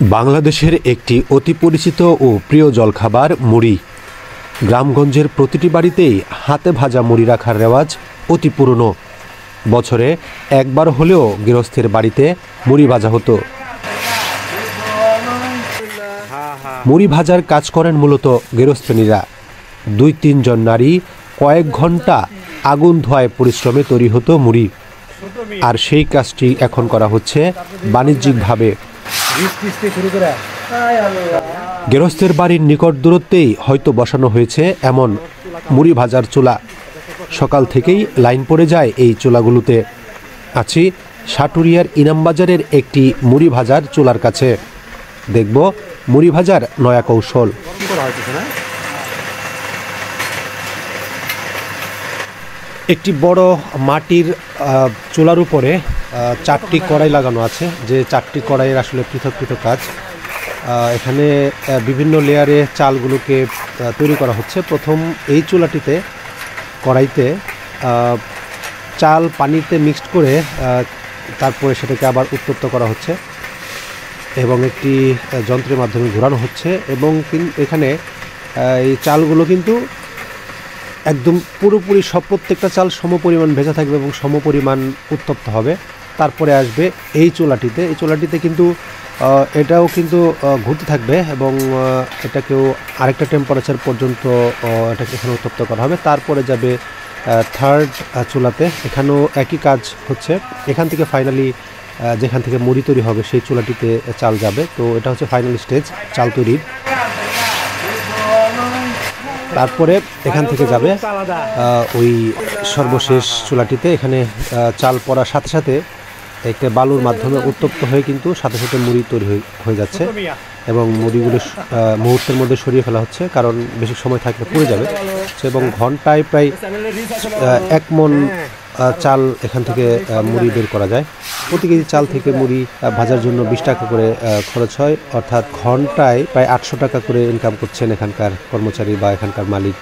বাংলাদেশের একটি অতি পরিচিত ও প্রিয় জলখাবার মুড়ি। গ্রামগঞ্জের প্রতিটি বাড়িতেই হাতে ভাজা মুড়ি রাখার রেওয়াজ অতি পুরনো। বছরে একবার হলেও গৃহস্থের বাড়িতে মুড়ি ভাজা হতো। মুড়ি ভাজার কাজ করেন মূলত গৃহস্থনীরা। 2-3 জন নারী কয়েক ঘন্টা আগুন ধোঁয়ায় পরিশ্রমে তৈরি হতো মুড়ি। আর সেই কাজটি এখন করা হচ্ছে বাণিজ্যিকভাবে। গৃহস্থের বাড়ির নিকট দূরত্বেই হয়তো বসানো হয়েছে এমন মুড়ি ভাজার চুলা। সকাল থেকেই লাইন পড়ে যায় এই চুলাগুলোতে। আছি সাটুরিয়ার ইনামবাজারের একটি মুড়ি ভাজার চুলার কাছে। দেখব মুড়ি ভাজার নয়া কৌশল। একটি বড় মাটির চুলার উপরে 4টি কড়াই লাগানো আছে, যে 4টি কড়াইয়ের আসলে পৃথক পৃথক কাজ। এখানে বিভিন্ন লেয়ারে চালগুলোকে তৈরি করা হচ্ছে। প্রথম এই চুলাটিতে কড়াইতে চাল পানিতে মিক্সড করে তারপরে সেটাকে আবার উত্তপ্ত করা হচ্ছে এবং একটি যন্ত্রের মাধ্যমে ঘোরানো হচ্ছে। এবং এখানে এই চালগুলো কিন্তু একদম পুরোপুরি প্রত্যেকটা চাল সমপরিমাণ ভেজা থাকবে এবং সমপরিমাণ উত্তপ্ত হবে। তারপরে আসবে এই চুলাটিতে কিন্তু এটাও কিন্তু ঘুরতে থাকবে এবং এটাকেও আরেকটা টেম্পারেচার পর্যন্ত এটাকে এখানে উত্তপ্ত করা হবে। তারপরে যাবে থার্ড চুলাতে, এখানেও একই কাজ হচ্ছে। এখান থেকে ফাইনালি যেখান থেকে মুড়ি তৈরি হবে সেই চুলাটিতে চাল যাবে। তো এটা হচ্ছে ফাইনাল স্টেজ চাল তৈরির। তারপরে এখান থেকে যাবে ওই সর্বশেষ চুলাটিতে। এখানে চাল পড়ার সাথে সাথে একটা বালুর মাধ্যমে উত্তপ্ত হয়ে কিন্তু সাথে সাথে মুড়ি তৈরি হয়ে যাচ্ছে এবং মুড়িগুলো মুহূর্তের মধ্যে সরিয়ে ফেলা হচ্ছে, কারণ বেশি সময় থাকলে পুড়ে যাবে। এবং ঘন্টায় প্রায় 1 মণ চাল এখান থেকে মুড়ি বের করা যায়। প্রতি কেজি চাল থেকে মুড়ি ভাজার জন্য 20 টাকা করে খরচ হয়, অর্থাৎ ঘন্টায় প্রায় 800 টাকা করে ইনকাম করছেন এখানকার কর্মচারী বা এখানকার মালিক।